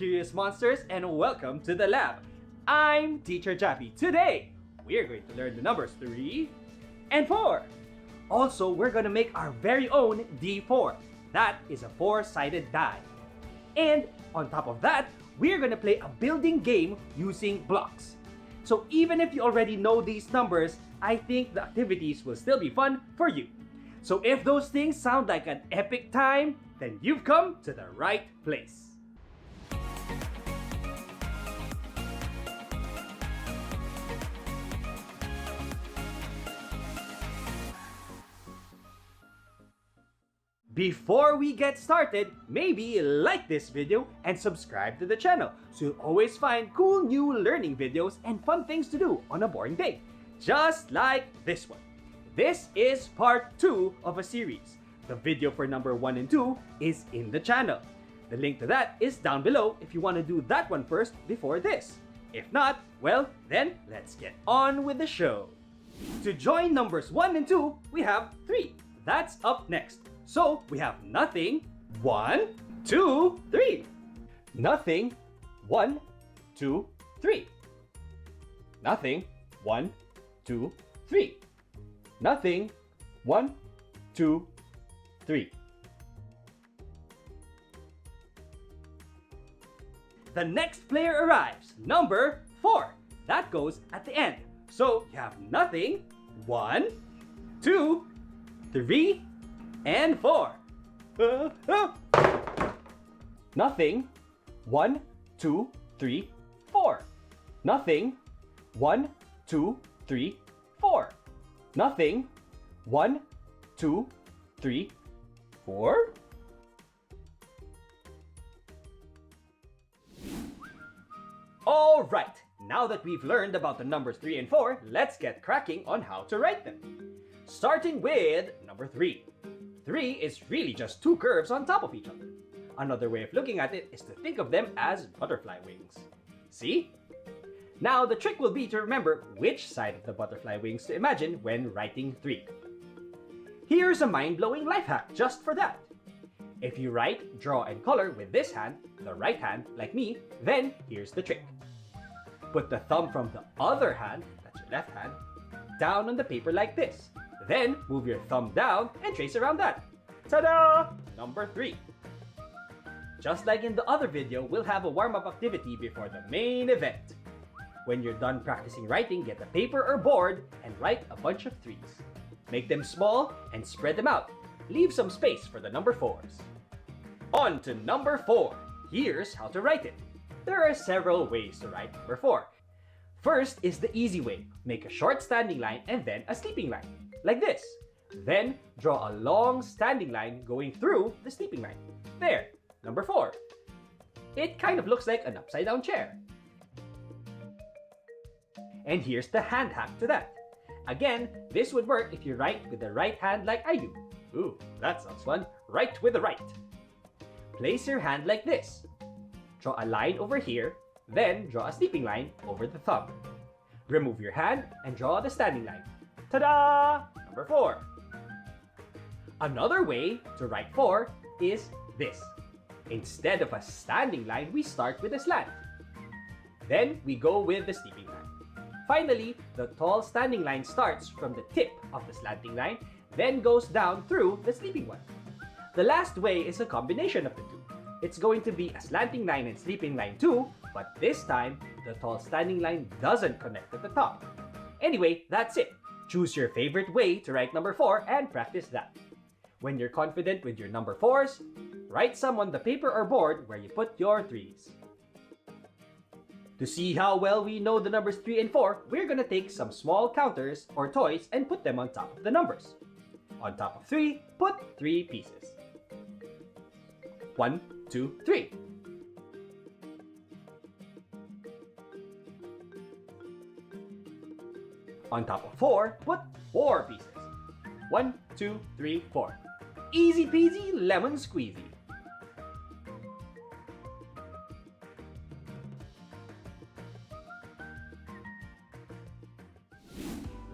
curious monsters, and welcome to the lab. I'm Teacher Jappy. Today, we're going to learn the numbers 3 and 4. Also, we're going to make our very own D4. That is a 4-sided die. And on top of that, we're going to play a building game using blocks. So even if you already know these numbers, I think the activities will still be fun for you. So if those things sound like an epic time, then you've come to the right place. Before we get started, maybe like this video and subscribe to the channel so you'll always find cool new learning videos and fun things to do on a boring day. Just like this one. This is part 2 of a series. The video for number 1 and 2 is in the channel. The link to that is down below if you want to do that one first before this. If not, well, then let's get on with the show. To join numbers 1 and 2, we have 3. That's up next. So we have nothing, 1, 2, 3. Nothing, 1, 2, 3. Nothing, 1, 2, 3. Nothing, 1, 2, 3. The next player arrives, number 4. That goes at the end. So you have nothing, 1, 2, 3, and 4. Nothing, 1, 2, 3, 4. Nothing, 1, 2, 3, 4. Nothing, 1, 2, 3, 4. All right, now that we've learned about the numbers 3 and 4, let's get cracking on how to write them. Starting with number 3. 3 is really just 2 curves on top of each other. Another way of looking at it is to think of them as butterfly wings. See? Now the trick will be to remember which side of the butterfly wings to imagine when writing 3. Here's a mind-blowing life hack just for that. If you write, draw, and color with this hand, the right hand, like me, then here's the trick. Put the thumb from the other hand, that's your left hand, down on the paper like this. Then move your thumb down and trace around that. Ta-da! Number 3. Just like in the other video, we'll have a warm-up activity before the main event. When you're done practicing writing, get a paper or board and write a bunch of 3s. Make them small and spread them out. Leave some space for the number 4s. On to number 4. Here's how to write it. There are several ways to write number 4. First is the easy way. Make a short standing line and then a sleeping line. Like this. Then, draw a long standing line going through the sleeping line. There, number 4. It kind of looks like an upside down chair. And here's the hand hack to that. Again, this would work if you write with the right hand like I do. Ooh, that sounds fun. Write with the right. Place your hand like this. Draw a line over here, then draw a sleeping line over the thumb. Remove your hand and draw the standing line. Ta-da! Number 4. Another way to write 4 is this. Instead of a standing line, we start with a slant. Then we go with the sleeping line. Finally, the tall standing line starts from the tip of the slanting line, then goes down through the sleeping one. The last way is a combination of the two. It's going to be a slanting line and sleeping line too, but this time, the tall standing line doesn't connect at the top. Anyway, that's it. Choose your favorite way to write number 4 and practice that. When you're confident with your number 4s, write some on the paper or board where you put your 3s. To see how well we know the numbers 3 and 4, we're gonna take some small counters or toys and put them on top of the numbers. On top of 3, put 3 pieces. 1, 2, 3. On top of 4, put 4 pieces. 1, 2, 3, 4. Easy peasy lemon squeezy.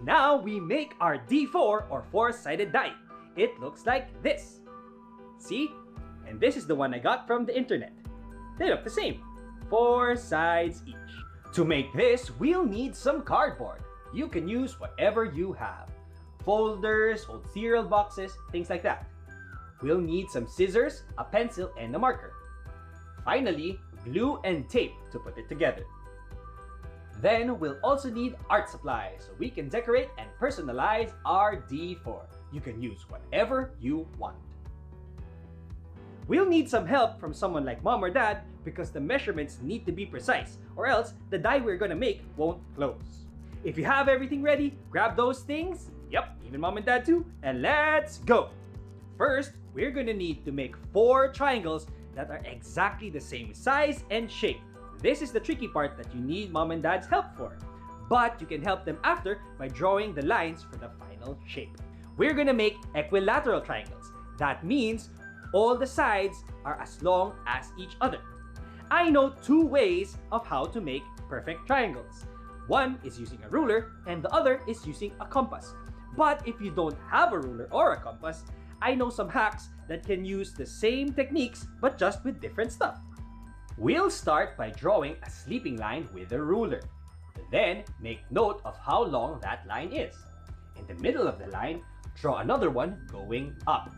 Now we make our D4 or 4-sided die. It looks like this. See? And this is the one I got from the internet. They look the same. 4 sides each. To make this, we'll need some cardboard. You can use whatever you have. Folders, old cereal boxes, things like that. We'll need some scissors, a pencil, and a marker. Finally, glue and tape to put it together. Then we'll also need art supplies so we can decorate and personalize our D4. You can use whatever you want. We'll need some help from someone like mom or dad because the measurements need to be precise or else the die we're gonna make won't close. If you have everything ready, grab those things, yep, even mom and dad too, and let's go! First, we're gonna need to make 4 triangles that are exactly the same size and shape. This is the tricky part that you need mom and dad's help for. But you can help them after by drawing the lines for the final shape. We're gonna make equilateral triangles. That means all the sides are as long as each other. I know 2 ways of how to make perfect triangles. One is using a ruler and the other is using a compass. But if you don't have a ruler or a compass, I know some hacks that can use the same techniques but just with different stuff. We'll start by drawing a sleeping line with a ruler. Then make note of how long that line is. In the middle of the line, draw another one going up.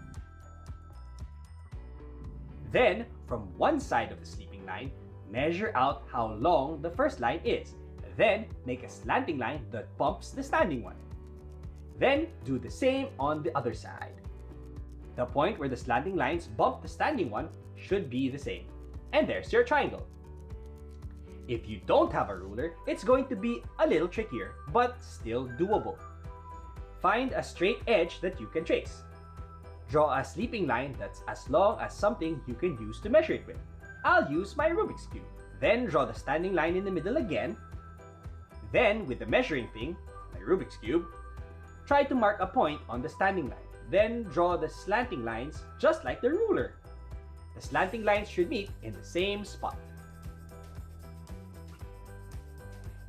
Then, from one side of the sleeping line, measure out how long the first line is. Then, make a slanting line that bumps the standing one. Then, do the same on the other side. The point where the slanting lines bump the standing one should be the same. And there's your triangle. If you don't have a ruler, it's going to be a little trickier, but still doable. Find a straight edge that you can trace. Draw a sleeping line that's as long as something you can use to measure it with. I'll use my Rubik's Cube. Then draw the standing line in the middle again. Then, with the measuring thing, my Rubik's Cube, try to mark a point on the standing line. Then draw the slanting lines just like the ruler. The slanting lines should meet in the same spot.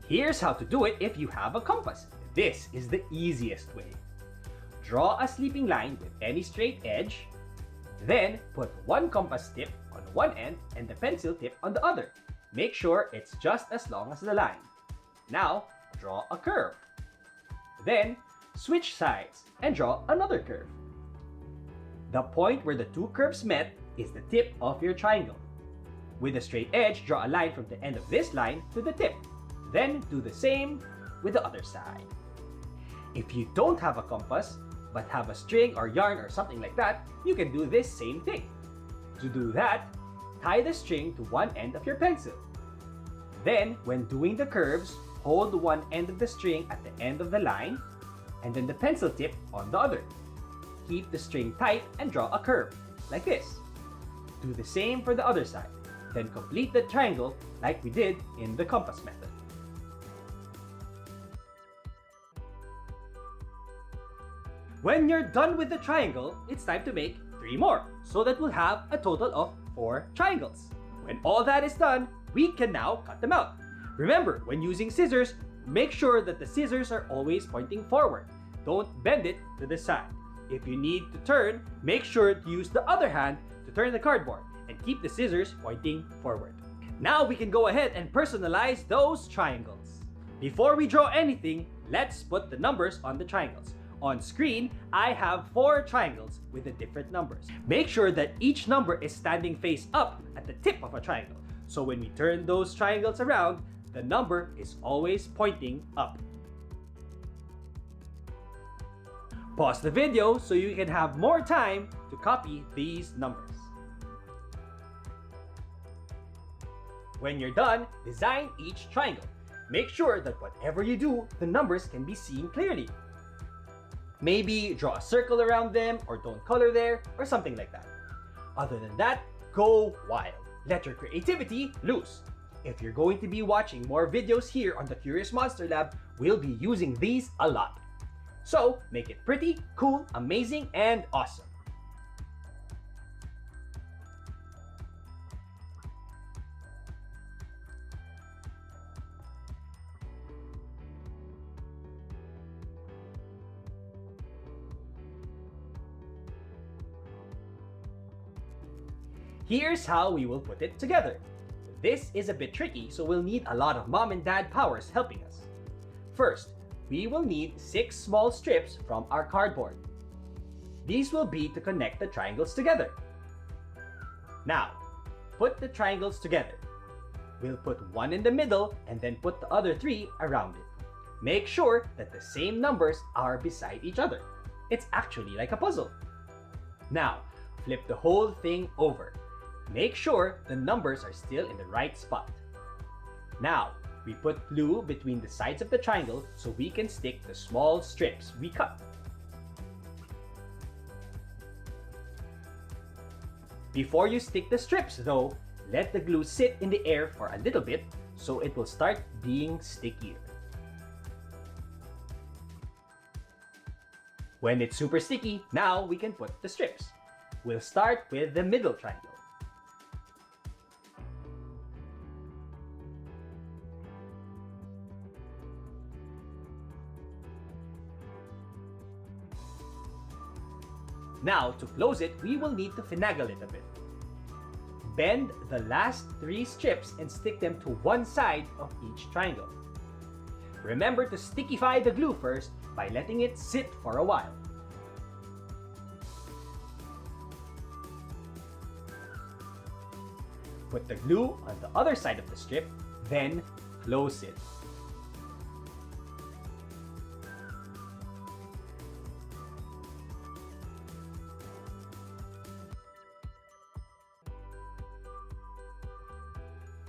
Here's how to do it if you have a compass. This is the easiest way. Draw a sleeping line with any straight edge. Then put one compass tip on one end and the pencil tip on the other. Make sure it's just as long as the line. Now, draw a curve. Then, switch sides and draw another curve. The point where the 2 curves met is the tip of your triangle. With a straight edge, draw a line from the end of this line to the tip. Then do the same with the other side. If you don't have a compass, but have a string or yarn or something like that, you can do this same thing. To do that, tie the string to one end of your pencil. Then, when doing the curves, hold one end of the string at the end of the line, and then the pencil tip on the other. Keep the string tight and draw a curve, like this. Do the same for the other side. Then complete the triangle like we did in the compass method. When you're done with the triangle, it's time to make 3 more, so that we'll have a total of 4 triangles. When all that is done, we can now cut them out. Remember, when using scissors, make sure that the scissors are always pointing forward. Don't bend it to the side. If you need to turn, make sure to use the other hand to turn the cardboard and keep the scissors pointing forward. Now we can go ahead and personalize those triangles. Before we draw anything, let's put the numbers on the triangles. On screen, I have 4 triangles with the different numbers. Make sure that each number is standing face up at the tip of a triangle. So when we turn those triangles around, the number is always pointing up. Pause the video so you can have more time to copy these numbers. When you're done, design each triangle. Make sure that whatever you do, the numbers can be seen clearly. Maybe draw a circle around them or don't color there or something like that. Other than that, go wild. Let your creativity loose. If you're going to be watching more videos here on the Curious Monster Lab, we'll be using these a lot. So make it pretty, cool, amazing, and awesome. Here's how we will put it together. This is a bit tricky, so we'll need a lot of mom and dad powers helping us. First, we will need 6 small strips from our cardboard. These will be to connect the triangles together. Now, put the triangles together. We'll put one in the middle and then put the other 3 around it. Make sure that the same numbers are beside each other. It's actually like a puzzle. Now, flip the whole thing over. Make sure the numbers are still in the right spot. Now, we put glue between the sides of the triangle so we can stick the small strips we cut. Before you stick the strips though, let the glue sit in the air for a little bit so it will start being stickier. When it's super sticky, now we can put the strips. We'll start with the middle triangle. Now, to close it, we will need to finagle it a bit. Bend the last 3 strips and stick them to one side of each triangle. Remember to stickify the glue first by letting it sit for a while. Put the glue on the other side of the strip, then close it.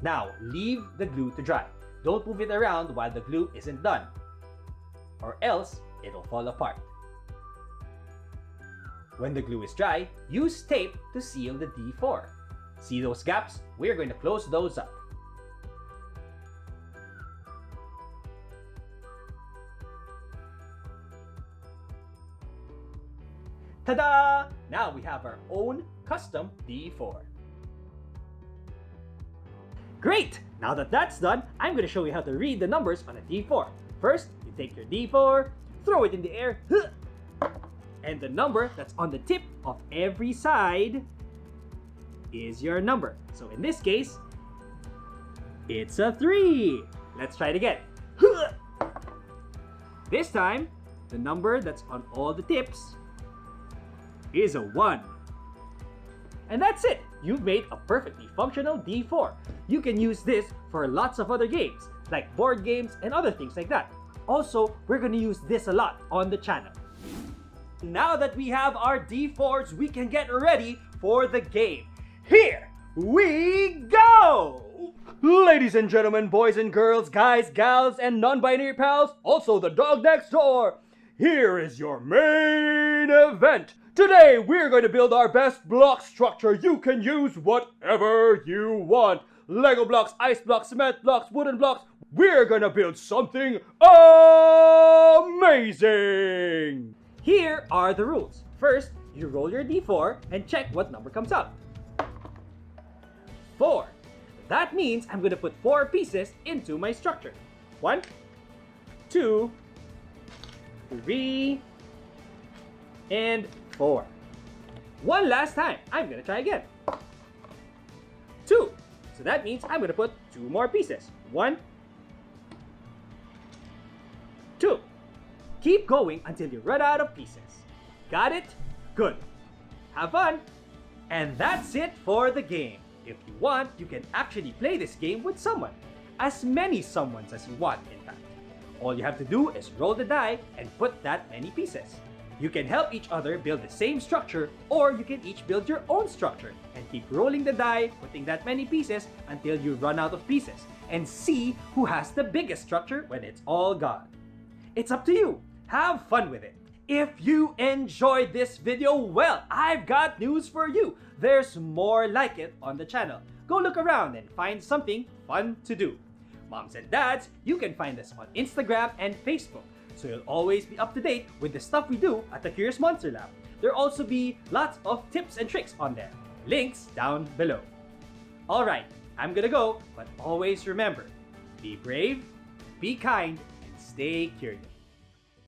Now, leave the glue to dry. Don't move it around while the glue isn't done, or else it'll fall apart. When the glue is dry, use tape to seal the D4. See those gaps? We're going to close those up. Ta-da! Now we have our own custom D4. Great! Now that that's done, I'm going to show you how to read the numbers on a D4. First, you take your D4, throw it in the air, and the number that's on the tip of every side is your number. So in this case, it's a 3. Let's try it again. This time, the number that's on all the tips is a 1. And that's it! You've made a perfectly functional D4. You can use this for lots of other games, like board games and other things like that. Also, we're going to use this a lot on the channel. Now that we have our D4s, we can get ready for the game. Here we go! Ladies and gentlemen, boys and girls, guys, gals, and non-binary pals, also the dog next door, here is your main event. Today, we're going to build our best block structure. You can use whatever you want. Lego blocks, ice blocks, cement blocks, wooden blocks. We're going to build something amazing! Here are the rules. First, you roll your D4 and check what number comes out. 4. That means I'm going to put 4 pieces into my structure. 1, 2, 3, and 4. One last time. I'm going to try again. 2. So that means I'm going to put 2 more pieces. 1, 2. Keep going until you run out of pieces. Got it? Good. Have fun. And that's it for the game. If you want, you can actually play this game with someone. As many someones as you want, in fact. All you have to do is roll the die and put that many pieces. You can help each other build the same structure, or you can each build your own structure and keep rolling the die, putting that many pieces until you run out of pieces, and see who has the biggest structure when it's all gone. It's up to you. Have fun with it. If you enjoyed this video, well, I've got news for you. There's more like it on the channel. Go look around and find something fun to do. Moms and dads, you can find us on Instagram and Facebook, so you'll always be up to date with the stuff we do at the Curious Monster Lab. There'll also be lots of tips and tricks on there. Links down below. Alright, I'm gonna go, but always remember, be brave, be kind, and stay curious.